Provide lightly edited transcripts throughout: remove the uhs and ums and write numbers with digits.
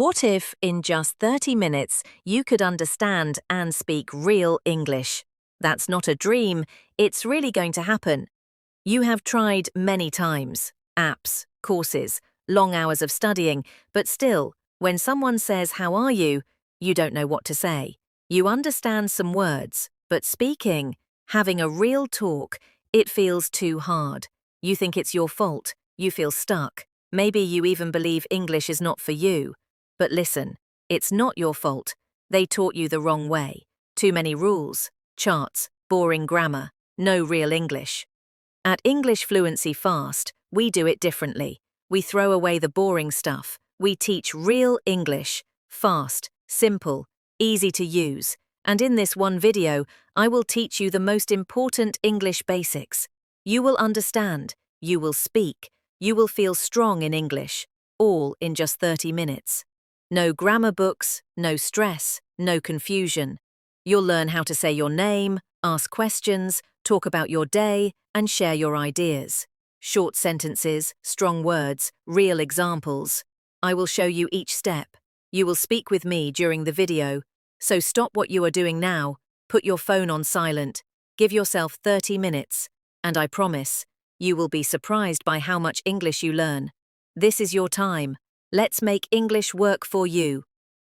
What if, in just 30 minutes, you could understand and speak real English? That's not a dream, it's really going to happen. You have tried many times, apps, courses, long hours of studying, but still, when someone says, "How are you?" you don't know what to say. You understand some words, but speaking, having a real talk, it feels too hard. You think it's your fault, you feel stuck. Maybe you even believe English is not for you. But listen, it's not your fault. They taught you the wrong way. Too many rules, charts, boring grammar, no real English. At English Fluency Fast, we do it differently. We throw away the boring stuff. We teach real English, fast, simple, easy to use. And in this one video, I will teach you the most important English basics. You will understand, you will speak, you will feel strong in English, all in just 30 minutes. No grammar books, no stress, no confusion. You'll learn how to say your name, ask questions, talk about your day, and share your ideas. Short sentences, strong words, real examples. I will show you each step. You will speak with me during the video. So stop what you are doing now, put your phone on silent, give yourself 30 minutes, and I promise, you will be surprised by how much English you learn. This is your time. Let's make English work for you.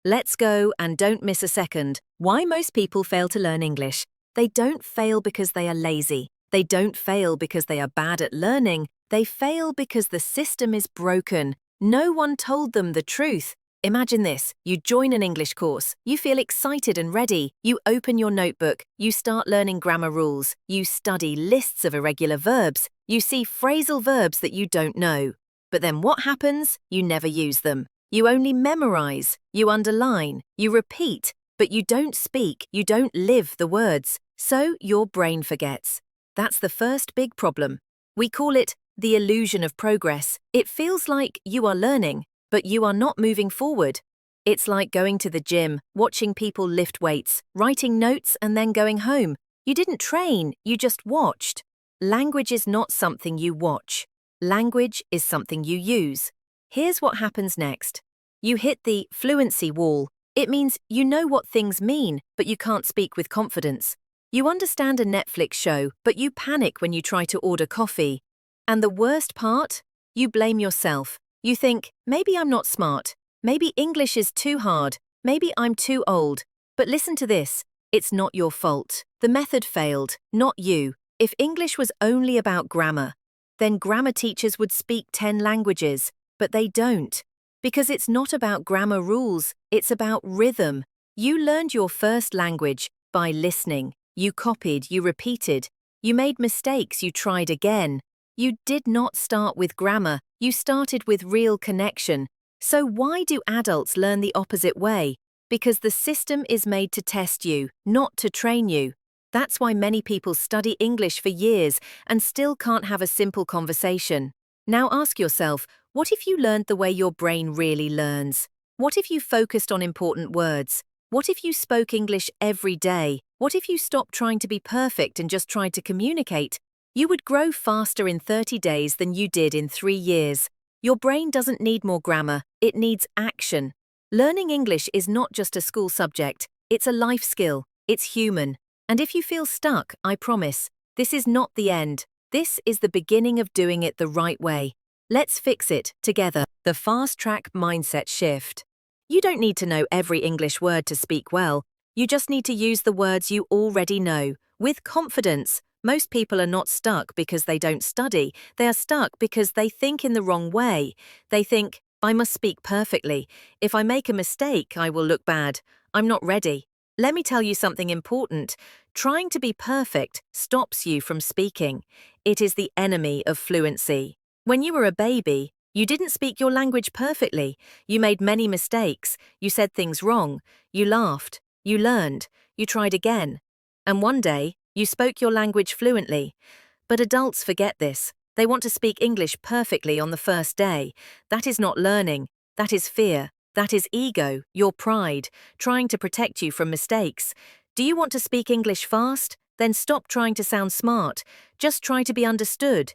Let's go and don't miss a second. Why most people fail to learn English? They don't fail because they are lazy. They don't fail because they are bad at learning. They fail because the system is broken. No one told them the truth. Imagine this, you join an English course, you feel excited and ready, you open your notebook, you start learning grammar rules, you study lists of irregular verbs, you see phrasal verbs that you don't know. But then what happens? You never use them. You only memorize, you underline, you repeat, but you don't speak, you don't live the words, so your brain forgets. That's the first big problem. We call it the illusion of progress. It feels like you are learning, but you are not moving forward. It's like going to the gym, watching people lift weights, writing notes and then going home. You didn't train, you just watched. Language is not something you watch. Language is something you use. Here's what happens next. You hit the fluency wall. It means you know what things mean, but you can't speak with confidence. You understand a Netflix show, but you panic when you try to order coffee. And the worst part? You blame yourself. You think, maybe I'm not smart. Maybe English is too hard. Maybe I'm too old. But listen to this. It's not your fault. The method failed, not you. If English was only about grammar, then grammar teachers would speak 10 languages, but they don't. Because it's not about grammar rules, it's about rhythm. You learned your first language by listening. You copied, you repeated. You made mistakes, you tried again. You did not start with grammar, you started with real connection. So why do adults learn the opposite way? Because the system is made to test you, not to train you. That's why many people study English for years and still can't have a simple conversation. Now ask yourself, what if you learned the way your brain really learns? What if you focused on important words? What if you spoke English every day? What if you stopped trying to be perfect and just tried to communicate? You would grow faster in 30 days than you did in 3 years. Your brain doesn't need more grammar, it needs action. Learning English is not just a school subject, it's a life skill, it's human. And if you feel stuck, I promise, this is not the end. This is the beginning of doing it the right way. Let's fix it together. The fast-track mindset shift. You don't need to know every English word to speak well. You just need to use the words you already know, with confidence. Most people are not stuck because they don't study. They are stuck because they think in the wrong way. They think, I must speak perfectly. If I make a mistake, I will look bad. I'm not ready. Let me tell you something important. Trying to be perfect stops you from speaking. It is the enemy of fluency. When you were a baby, you didn't speak your language perfectly. You made many mistakes. You said things wrong. You laughed. You learned. You tried again. And one day, you spoke your language fluently. But adults forget this. They want to speak English perfectly on the first day. That is not learning. That is fear. That is ego, your pride, trying to protect you from mistakes. Do you want to speak English fast? Then stop trying to sound smart. Just try to be understood.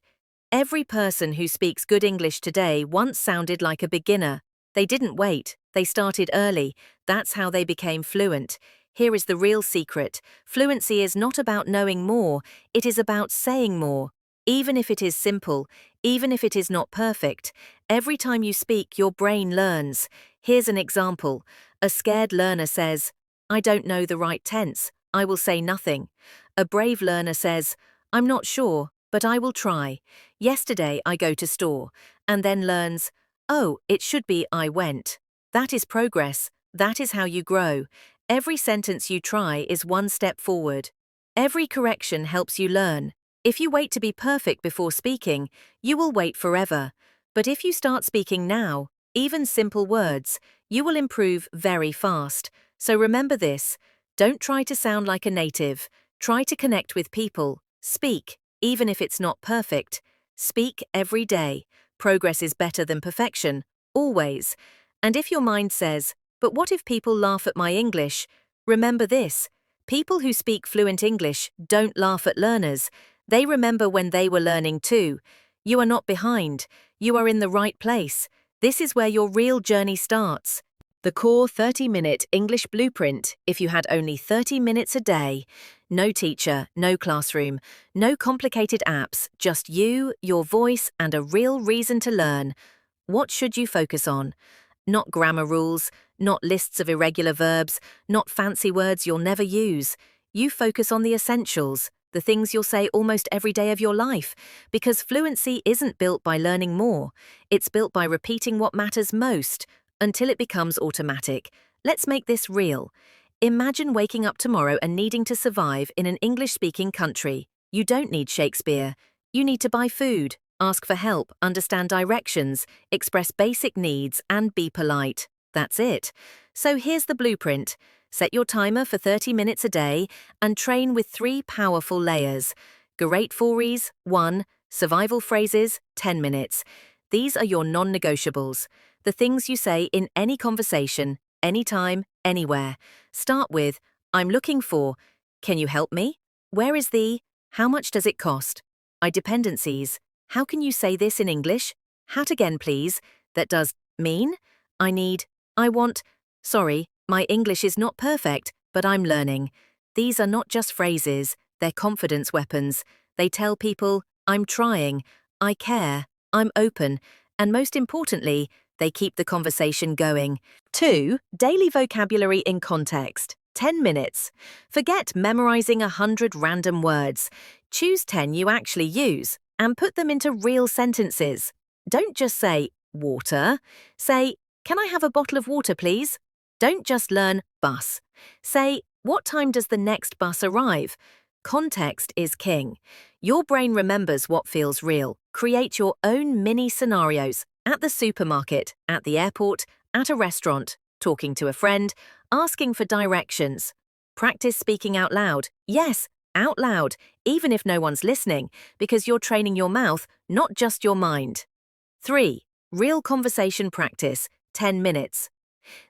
Every person who speaks good English today once sounded like a beginner. They didn't wait. They started early. That's how they became fluent. Here is the real secret. Fluency is not about knowing more, it is about saying more. Even if it is simple, even if it is not perfect, every time you speak, your brain learns. Here's an example. A scared learner says, "I don't know the right tense. I will say nothing." A brave learner says, "I'm not sure, but I will try. Yesterday I go to store," and then learns, "Oh, it should be I went." That is progress. That is how you grow. Every sentence you try is one step forward. Every correction helps you learn. If you wait to be perfect before speaking, you will wait forever. But if you start speaking now, even simple words, you will improve very fast. So remember this. Don't try to sound like a native. Try to connect with people. Speak, even if it's not perfect. Speak every day. Progress is better than perfection, always. And if your mind says, "But what if people laugh at my English?" Remember this. People who speak fluent English don't laugh at learners. They remember when they were learning too. You are not behind. You are in the right place. This is where your real journey starts. The core 30-minute English blueprint if you had only 30 minutes a day. No teacher, no classroom, no complicated apps, just you, your voice, and a real reason to learn. What should you focus on? Not grammar rules, not lists of irregular verbs, not fancy words you'll never use. You focus on the essentials, the things you'll say almost every day of your life, because fluency isn't built by learning more. It's built by repeating what matters most, until it becomes automatic. Let's make this real. Imagine waking up tomorrow and needing to survive in an English-speaking country. You don't need Shakespeare. You need to buy food, ask for help, understand directions, express basic needs, and be polite. That's it. So here's the blueprint. Set your timer for 30 minutes a day and train with 3 powerful layers. Great fories, 1. Survival phrases, 10 minutes. These are your non-negotiables. The things you say in any conversation, anytime, anywhere. Start with, "I'm looking for," "Can you help me?" "Where is the?" "How much does it cost?" I dependencies. "How can you say this in English?" "Hat again, please." That does mean. I need. I want. Sorry, my English is not perfect, but I'm learning. These are not just phrases, they're confidence weapons. They tell people, I'm trying, I care, I'm open, and most importantly, they keep the conversation going. 2. Daily vocabulary in context. 10 minutes. Forget memorizing 100 random words. Choose 10 you actually use and put them into real sentences. Don't just say, water. Say, "Can I have a bottle of water, please?" Don't just learn bus. Say, "What time does the next bus arrive?" Context is king. Your brain remembers what feels real. Create your own mini scenarios at the supermarket, at the airport, at a restaurant, talking to a friend, asking for directions. Practice speaking out loud. Yes, out loud, even if no one's listening, because you're training your mouth, not just your mind. 3. Real conversation practice, 10 minutes.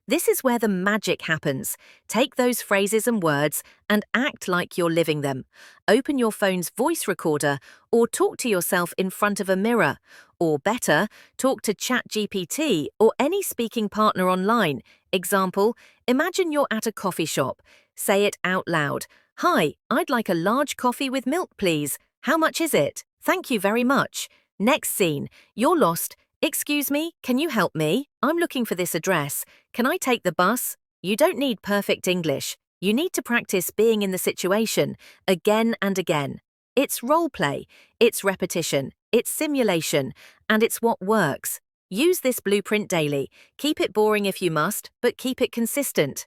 This is where the magic happens. Take those phrases and words and act like you're living them. Open your phone's voice recorder or talk to yourself in front of a mirror. Or better, talk to ChatGPT or any speaking partner online. Example, imagine you're at a coffee shop. Say it out loud. "Hi, I'd like a large coffee with milk, please. How much is it? Thank you very much." Next scene, you're lost. "Excuse me, can you help me? I'm looking for this address. Can I take the bus?" You don't need perfect English. You need to practice being in the situation, again and again. It's role play, it's repetition, it's simulation, and it's what works. Use this blueprint daily. Keep it boring if you must, but keep it consistent.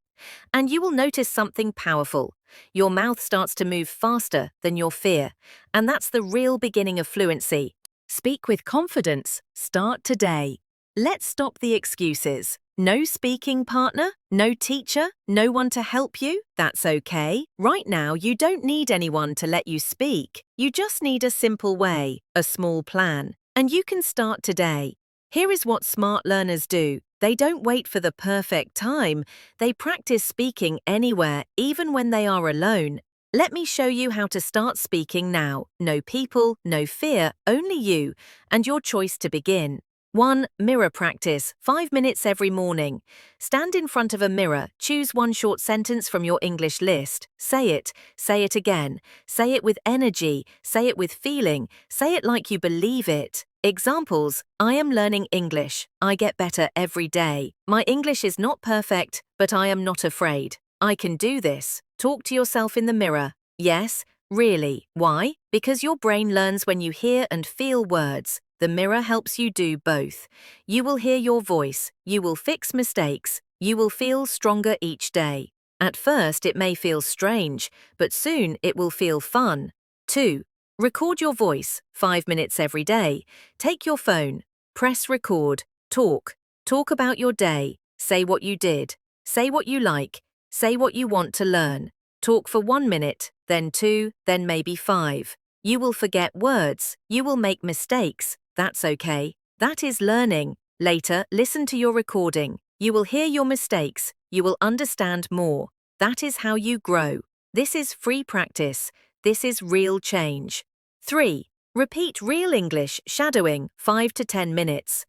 And you will notice something powerful. Your mouth starts to move faster than your fear. And that's the real beginning of fluency. Speak with confidence. Start today. Let's stop the excuses. No speaking partner? No teacher? No one to help you? That's okay. Right now, you don't need anyone to let you speak. You just need a simple way, a small plan. And you can start today. Here is what smart learners do. They don't wait for the perfect time. They practice speaking anywhere, even when they are alone. Let me show you how to start speaking now. No people, no fear, only you, and your choice to begin. 1. Mirror practice, 5 minutes every morning. Stand in front of a mirror, choose one short sentence from your English list. Say it again. Say it with energy, say it with feeling, say it like you believe it. Examples: I am learning English. I get better every day. My English is not perfect, but I am not afraid. I can do this. Talk to yourself in the mirror. Yes, really. Why? Because your brain learns when you hear and feel words. The mirror helps you do both. You will hear your voice, you will fix mistakes, you will feel stronger each day. At first it may feel strange, but soon it will feel fun. 2. Record your voice, 5 minutes every day. Take your phone, press record, talk. Talk about your day, say what you did, say what you like, say what you want to learn. Talk for 1 minute, then 2, then maybe 5. You will forget words, you will make mistakes. That's okay. That is learning. Later, listen to your recording. You will hear your mistakes. You will understand more. That is how you grow. This is free practice. This is real change. 3. Repeat real English shadowing, 5 to 10 minutes.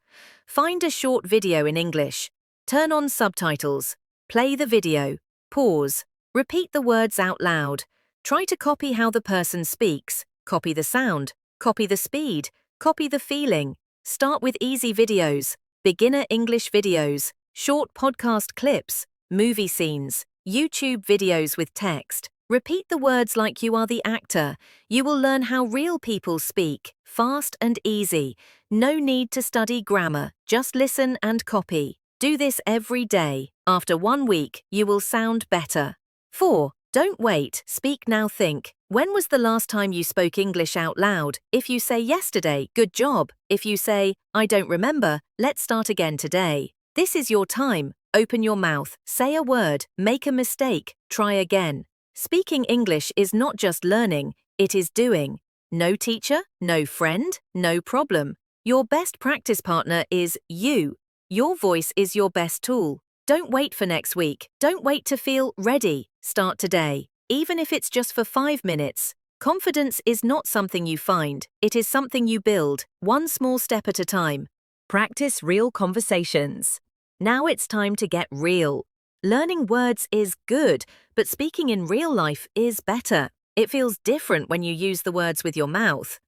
Find a short video in English. Turn on subtitles. Play the video. Pause. Repeat the words out loud. Try to copy how the person speaks. Copy the sound. Copy the speed. Copy the feeling. Start with easy videos, beginner English videos, short podcast clips, movie scenes, YouTube videos with text. Repeat the words like you are the actor. You will learn how real people speak, fast and easy. No need to study grammar, just listen and copy. Do this every day. After 1 week, you will sound better. 4. Don't wait, speak now, think. When was the last time you spoke English out loud? If you say yesterday, good job. If you say, I don't remember, let's start again today. This is your time. Open your mouth, say a word, make a mistake, try again. Speaking English is not just learning, it is doing. No teacher, no friend, no problem. Your best practice partner is you. Your voice is your best tool. Don't wait for next week. Don't wait to feel ready. Start today. Even if it's just for 5 minutes. Confidence is not something you find. It is something you build, one small step at a time. Practice real conversations. Now it's time to get real. Learning words is good, but speaking in real life is better. It feels different when you use the words with your mouth.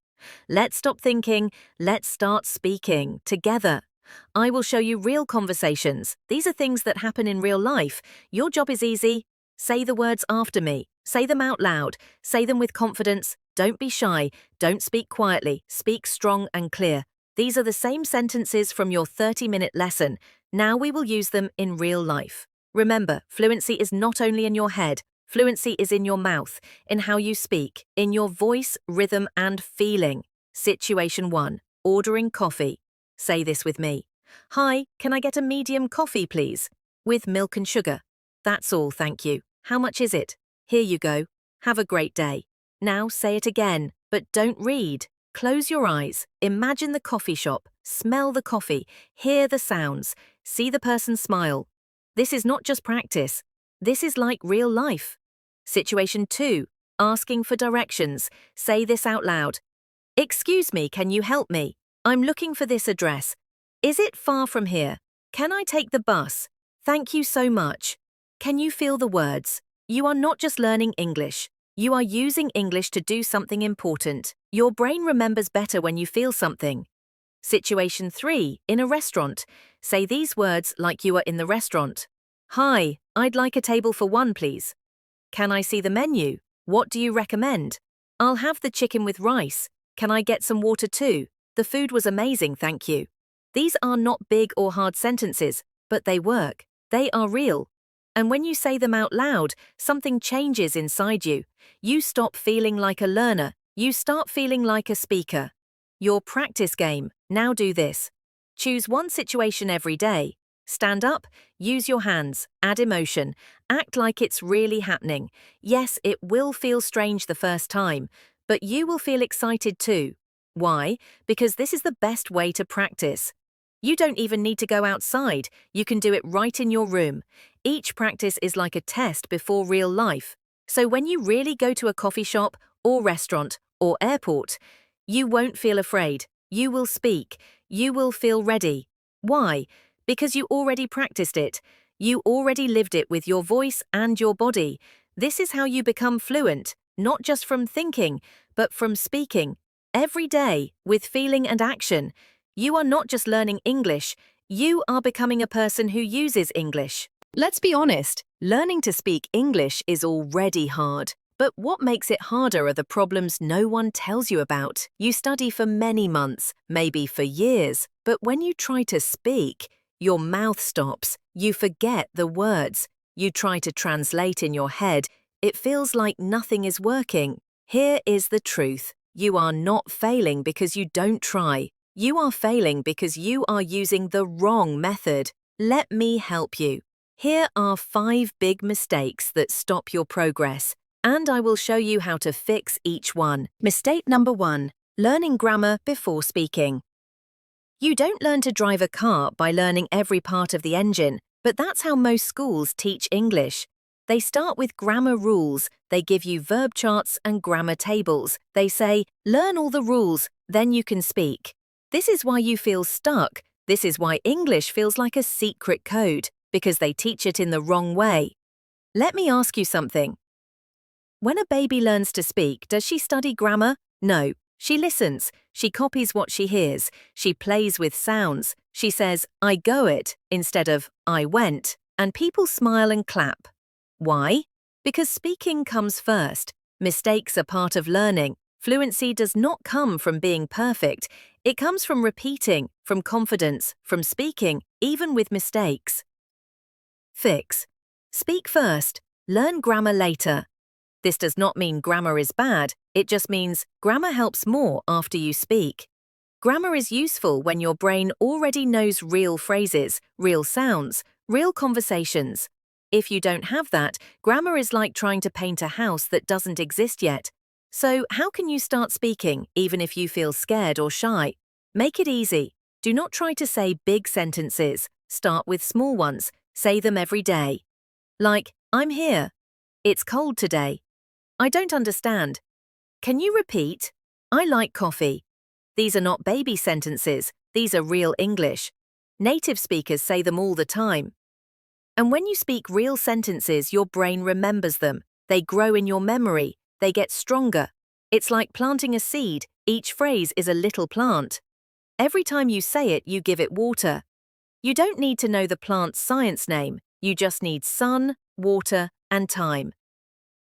Let's stop thinking, let's start speaking together. I will show you real conversations. These are things that happen in real life. Your job is easy. Say the words after me. Say them out loud. Say them with confidence. Don't be shy. Don't speak quietly. Speak strong and clear. These are the same sentences from your 30-minute lesson. Now we will use them in real life. Remember, fluency is not only in your head. Fluency is in your mouth, in how you speak, in your voice, rhythm, and feeling. Situation 1. Ordering coffee. Say this with me. Hi, can I get a medium coffee, please? With milk and sugar. That's all, thank you. How much is it? Here you go. Have a great day. Now say it again, but don't read. Close your eyes. Imagine the coffee shop. Smell the coffee. Hear the sounds. See the person smile. This is not just practice. This is like real life. Situation 2. Asking for directions. Say this out loud. Excuse me, can you help me? I'm looking for this address. Is it far from here? Can I take the bus? Thank you so much. Can you feel the words? You are not just learning English. You are using English to do something important. Your brain remembers better when you feel something. Situation 3. In a restaurant. Say these words like you are in the restaurant. Hi, I'd like a table for 1, please. Can I see the menu? What do you recommend? I'll have the chicken with rice. Can I get some water too? The food was amazing, thank you. These are not big or hard sentences, but they work. They are real. And when you say them out loud, something changes inside you. You stop feeling like a learner. You start feeling like a speaker. Your practice game. Now do this. Choose one situation every day. Stand up, use your hands, add emotion, act like it's really happening. Yes, it will feel strange the first time, but you will feel excited too. Why? Because this is the best way to practice. You don't even need to go outside. You can do it right in your room. Each practice is like a test before real life. So when you really go to a coffee shop or restaurant or airport, you won't feel afraid. You will speak. You will feel ready. Why? Because you already practiced it. You already lived it with your voice and your body. This is how you become fluent, not just from thinking, but from speaking. Every day, with feeling and action. You are not just learning English, you are becoming a person who uses English. Let's be honest, learning to speak English is already hard. But what makes it harder are the problems no one tells you about. You study for many months, maybe for years, but when you try to speak, your mouth stops, you forget the words, you try to translate in your head, it feels like nothing is working. Here is the truth. You are not failing because you don't try. You are failing because you are using the wrong method. Let me help you. Here are 5 big mistakes that stop your progress, and I will show you how to fix each one. Mistake number 1. Learning grammar before speaking. You don't learn to drive a car by learning every part of the engine, but that's how most schools teach English. They start with grammar rules, they give you verb charts and grammar tables. They say, learn all the rules, then you can speak. This is why you feel stuck. This is why English feels like a secret code, because they teach it in the wrong way. Let me ask you something. When a baby learns to speak, does she study grammar? No. She listens. She copies what she hears. She plays with sounds. She says, I go it, instead of I went, and people smile and clap. Why? Because speaking comes first. Mistakes are part of learning. Fluency does not come from being perfect. It comes from repeating, from confidence, from speaking, even with mistakes. Fix. Speak first. Learn grammar later. This does not mean grammar is bad, it just means grammar helps more after you speak. Grammar is useful when your brain already knows real phrases, real sounds, real conversations. If you don't have that, grammar is like trying to paint a house that doesn't exist yet. So, how can you start speaking, even if you feel scared or shy? Make it easy. Do not try to say big sentences. Start with small ones. Say them every day. Like, I'm here. It's cold today. I don't understand. Can you repeat? I like coffee. These are not baby sentences. These are real English. Native speakers say them all the time. And when you speak real sentences, your brain remembers them. They grow in your memory. They get stronger. It's like planting a seed. Each phrase is a little plant. Every time you say it, you give it water. You don't need to know the plant's science name. You just need sun, water, and time.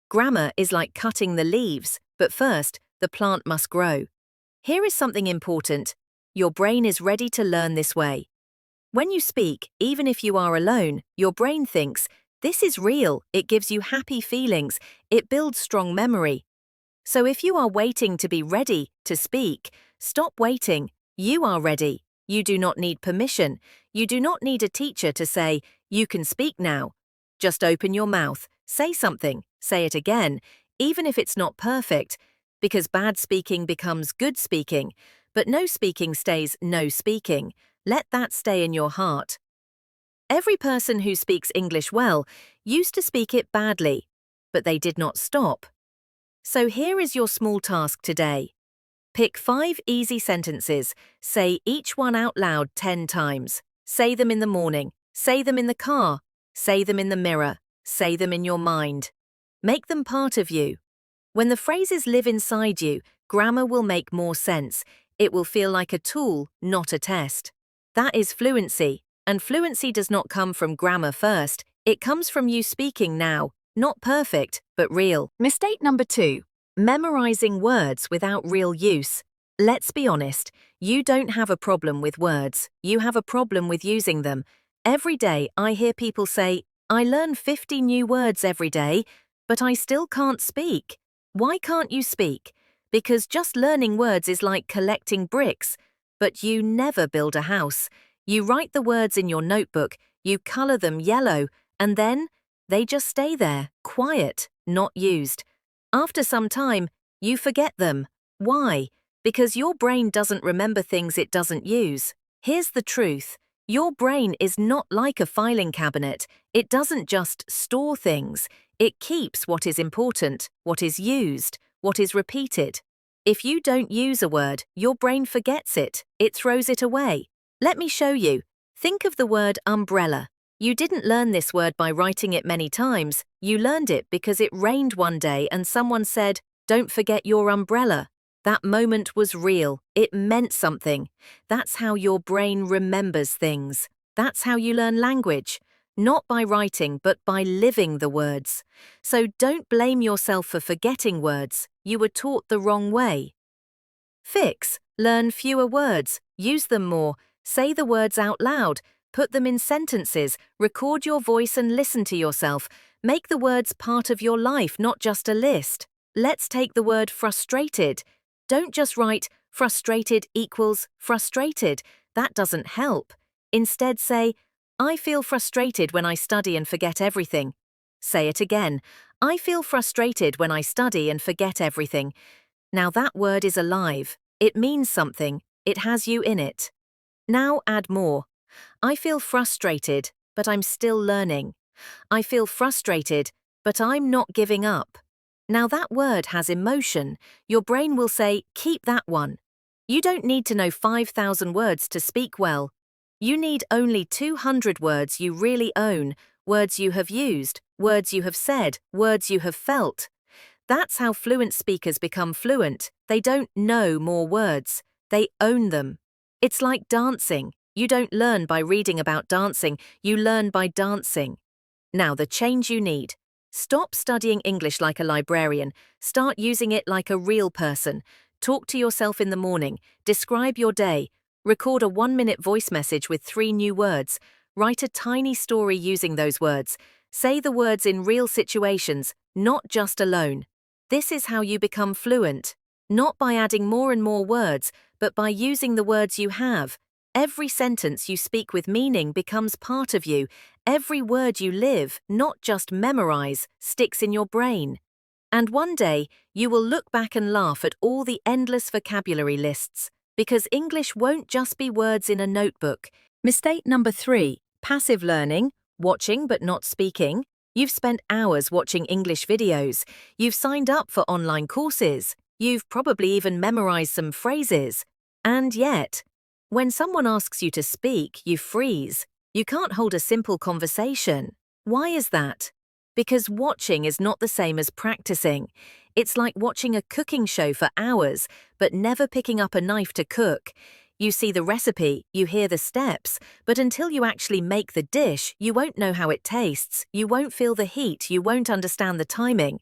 Grammar is like cutting the leaves, but first, the plant must grow. Here is something important. Your brain is ready to learn this way. When you speak, even if you are alone, your brain thinks, this is real, it gives you happy feelings, it builds strong memory. So if you are waiting to be ready to speak, stop waiting. You are ready. You do not need permission. You do not need a teacher to say, you can speak now. Just open your mouth, say something, say it again, even if it's not perfect, because bad speaking becomes good speaking, but no speaking stays no speaking. Let that stay in your heart. Every person who speaks English well used to speak it badly, but they did not stop. So here is your small task today. Pick 5 easy sentences. Say each one out loud 10 times. Say them in the morning. Say them in the car. Say them in the mirror. Say them in your mind. Make them part of you. When the phrases live inside you, grammar will make more sense. It will feel like a tool, not a test. That is fluency, and fluency does not come from grammar first. It comes from you speaking now, not perfect, but real. Mistake number 2. Memorizing words without real use. Let's be honest, you don't have a problem with words. You have a problem with using them. Every day I hear people say, I learn 50 new words every day, but I still can't speak. Why can't you speak? Because just learning words is like collecting bricks. But you never build a house. You write the words in your notebook, you color them yellow, and then they just stay there, quiet, not used. After some time, you forget them. Why? Because your brain doesn't remember things it doesn't use. Here's the truth. Your brain is not like a filing cabinet. It doesn't just store things. It keeps what is important, what is used, what is repeated. If you don't use a word, your brain forgets it. It throws it away. Let me show you. Think of the word umbrella. You didn't learn this word by writing it many times. You learned it because it rained one day and someone said, "Don't forget your umbrella." That moment was real. It meant something. That's how your brain remembers things. That's how you learn language. Not by writing, but by living the words. So don't blame yourself for forgetting words. You were taught the wrong way. Fix. Learn fewer words. Use them more. Say the words out loud. Put them in sentences. Record your voice and listen to yourself. Make the words part of your life, not just a list. Let's take the word frustrated. Don't just write frustrated equals frustrated. That doesn't help. Instead say, I feel frustrated when I study and forget everything. Say it again. I feel frustrated when I study and forget everything. Now that word is alive. It means something. It has you in it. Now add more. I feel frustrated, but I'm still learning. I feel frustrated, but I'm not giving up. Now that word has emotion. Your brain will say, keep that one. You don't need to know 5,000 words to speak well. You need only 200 words you really own, words you have used, words you have said, words you have felt. That's how fluent speakers become fluent. They don't know more words. They own them. It's like dancing. You don't learn by reading about dancing, you learn by dancing. Now the change you need. Stop studying English like a librarian. Start using it like a real person. Talk to yourself in the morning. Describe your day. Record a 1-minute voice message with 3 new words. Write a tiny story using those words. Say the words in real situations, not just alone. This is how you become fluent. Not by adding more and more words, but by using the words you have. Every sentence you speak with meaning becomes part of you. Every word you live, not just memorize, sticks in your brain. And one day, you will look back and laugh at all the endless vocabulary lists, because English won't just be words in a notebook. Mistake number 3, passive learning, watching but not speaking. You've spent hours watching English videos. You've signed up for online courses. You've probably even memorized some phrases. And yet, when someone asks you to speak, you freeze. You can't hold a simple conversation. Why is that? Because watching is not the same as practicing. It's like watching a cooking show for hours, but never picking up a knife to cook. You see the recipe, you hear the steps, but until you actually make the dish, you won't know how it tastes, you won't feel the heat, you won't understand the timing.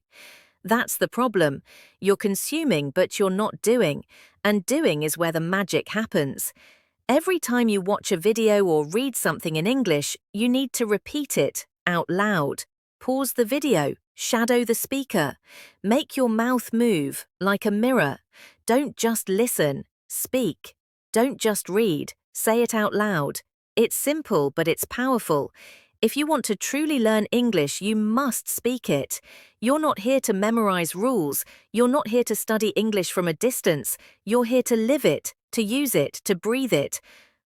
That's the problem. You're consuming, but you're not doing. And doing is where the magic happens. Every time you watch a video or read something in English, you need to repeat it out loud. Pause the video, shadow the speaker. Make your mouth move like a mirror. Don't just listen, speak. Don't just read, say it out loud. It's simple, but it's powerful. If you want to truly learn English, you must speak it. You're not here to memorize rules. You're not here to study English from a distance. You're here to live it, to use it, to breathe it.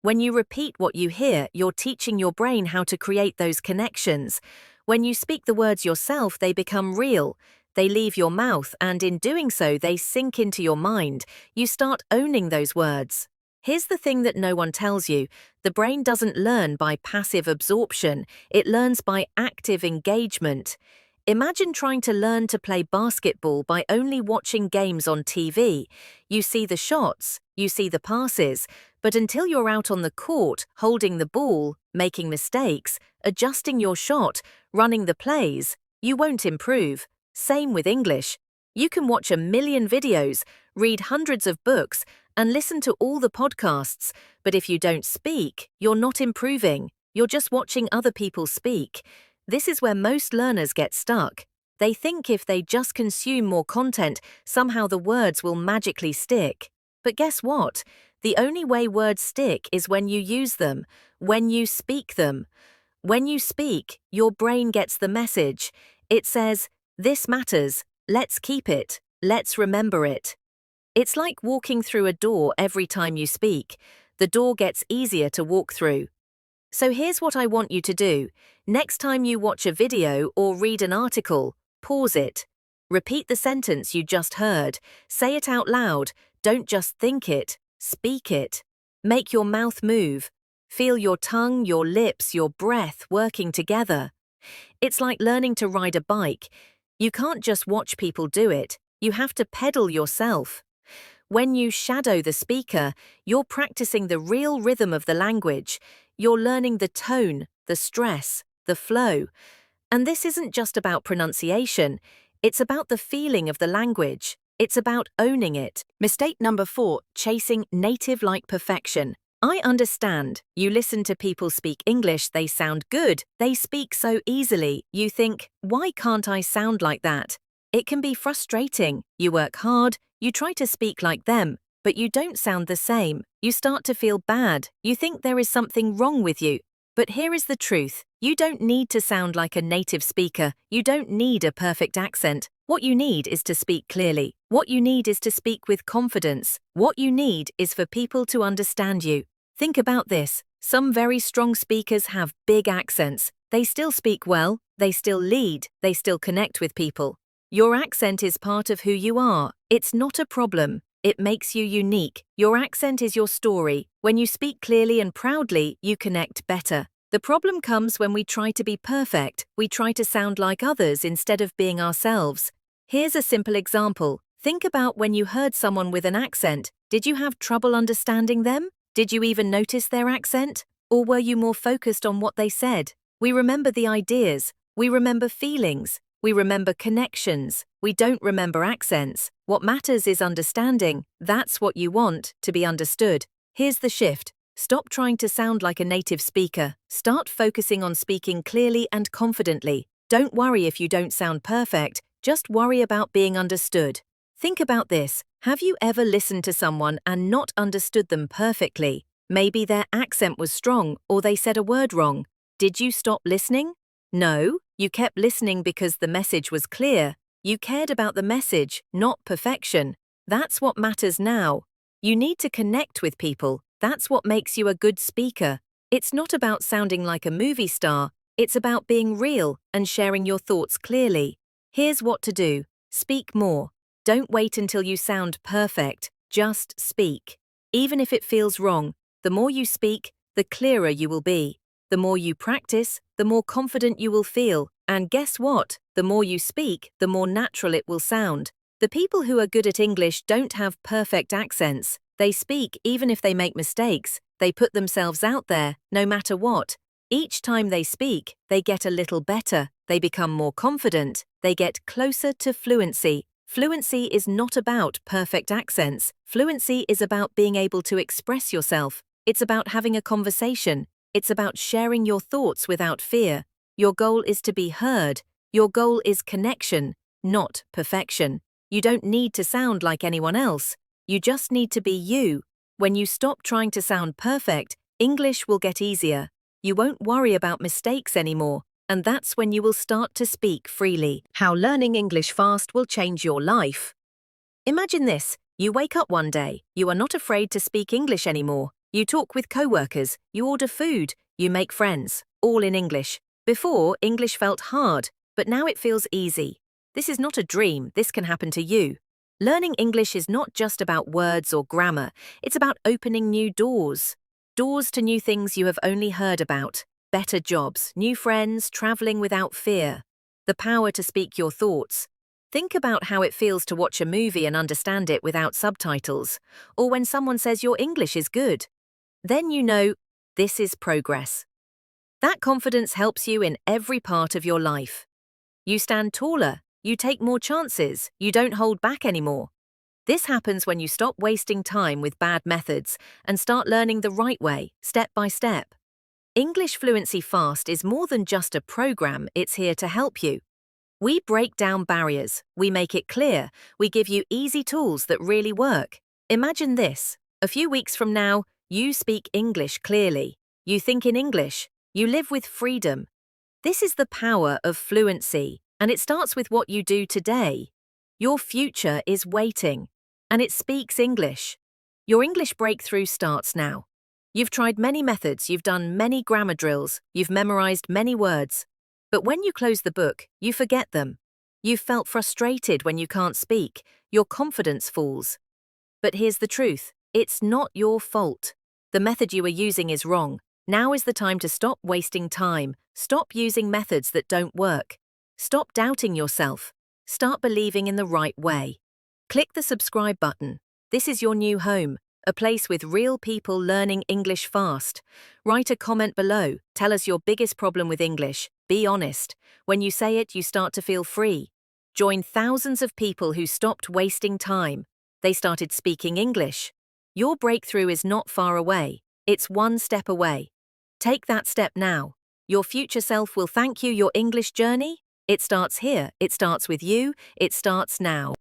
When you repeat what you hear, you're teaching your brain how to create those connections. When you speak the words yourself, they become real. They leave your mouth, and in doing so, they sink into your mind. You start owning those words. Here's the thing that no one tells you. The brain doesn't learn by passive absorption. It learns by active engagement. Imagine trying to learn to play basketball by only watching games on TV. You see the shots, you see the passes, but until you're out on the court, holding the ball, making mistakes, adjusting your shot, running the plays, you won't improve. Same with English. You can watch a million videos, read hundreds of books, and listen to all the podcasts, but if you don't speak, you're not improving. You're just watching other people speak. This is where most learners get stuck. They think if they just consume more content, somehow the words will magically stick. But guess what? The only way words stick is when you use them, when you speak them. When you speak, your brain gets the message. It says, "This matters, let's keep it, let's remember it." It's like walking through a door every time you speak. The door gets easier to walk through. So here's what I want you to do. Next time you watch a video or read an article, pause it. Repeat the sentence you just heard. Say it out loud. Don't just think it. Speak it. Make your mouth move. Feel your tongue, your lips, your breath working together. It's like learning to ride a bike. You can't just watch people do it. You have to pedal yourself. When you shadow the speaker, you're practicing the real rhythm of the language. You're learning the tone, the stress, the flow. And this isn't just about pronunciation. It's about the feeling of the language. It's about owning it. Mistake number 4, chasing native-like perfection. I understand. You listen to people speak English, they sound good. They speak so easily. You think, why can't I sound like that? It can be frustrating. You work hard, you try to speak like them, but you don't sound the same. You start to feel bad. You think there is something wrong with you. But here is the truth. You don't need to sound like a native speaker. You don't need a perfect accent. What you need is to speak clearly. What you need is to speak with confidence. What you need is for people to understand you. Think about this. Some very strong speakers have big accents. They still speak well, they still lead, they still connect with people. Your accent is part of who you are. It's not a problem. It makes you unique. Your accent is your story. When you speak clearly and proudly, you connect better. The problem comes when we try to be perfect. We try to sound like others instead of being ourselves. Here's a simple example. Think about when you heard someone with an accent. Did you have trouble understanding them? Did you even notice their accent? Or were you more focused on what they said? We remember the ideas. We remember feelings. We remember connections. We don't remember accents. What matters is understanding. That's what you want, to be understood. Here's the shift. Stop trying to sound like a native speaker. Start focusing on speaking clearly and confidently. Don't worry if you don't sound perfect. Just worry about being understood. Think about this. Have you ever listened to someone and not understood them perfectly? Maybe their accent was strong or they said a word wrong. Did you stop listening? No, you kept listening because the message was clear. You cared about the message, not perfection. That's what matters now. You need to connect with people. That's what makes you a good speaker. It's not about sounding like a movie star. It's about being real and sharing your thoughts clearly. Here's what to do. Speak more. Don't wait until you sound perfect. Just speak. Even if it feels wrong, the more you speak, the clearer you will be. The more you practice, the more confident you will feel. And guess what? The more you speak, the more natural it will sound. The people who are good at English don't have perfect accents. They speak even if they make mistakes. They put themselves out there, no matter what. Each time they speak, they get a little better. They become more confident. They get closer to fluency. Fluency is not about perfect accents. Fluency is about being able to express yourself. It's about having a conversation. It's about sharing your thoughts without fear. Your goal is to be heard. Your goal is connection, not perfection. You don't need to sound like anyone else. You just need to be you. When you stop trying to sound perfect, English will get easier. You won't worry about mistakes anymore, and that's when you will start to speak freely. How learning English fast will change your life. Imagine this. You wake up one day. You are not afraid to speak English anymore. You talk with coworkers, you order food, you make friends, all in English. Before, English felt hard, but now it feels easy. This is not a dream, this can happen to you. Learning English is not just about words or grammar, it's about opening new doors. Doors to new things you have only heard about. Better jobs, new friends, traveling without fear. The power to speak your thoughts. Think about how it feels to watch a movie and understand it without subtitles, or when someone says your English is good. Then you know, this is progress. That confidence helps you in every part of your life. You stand taller, you take more chances, you don't hold back anymore. This happens when you stop wasting time with bad methods and start learning the right way, step by step. English Fluency Fast is more than just a program, it's here to help you. We break down barriers, we make it clear, we give you easy tools that really work. Imagine this. A few weeks from now, you speak English clearly. You think in English. You live with freedom. This is the power of fluency, and it starts with what you do today. Your future is waiting, and it speaks English. Your English breakthrough starts now. You've tried many methods, you've done many grammar drills, you've memorized many words. But when you close the book, you forget them. You've felt frustrated when you can't speak, your confidence falls. But here's the truth, it's not your fault. The method you are using is wrong. Now is the time to stop wasting time, stop using methods that don't work. Stop doubting yourself. Start believing in the right way. Click the subscribe button. This is your new home, a place with real people learning English fast. Write a comment below. Tell us your biggest problem with English. Be honest. When you say it, you start to feel free. Join thousands of people who stopped wasting time. They started speaking English. Your breakthrough is not far away. It's one step away. Take that step now. Your future self will thank you. Your English journey? It starts here. It starts with you. It starts now.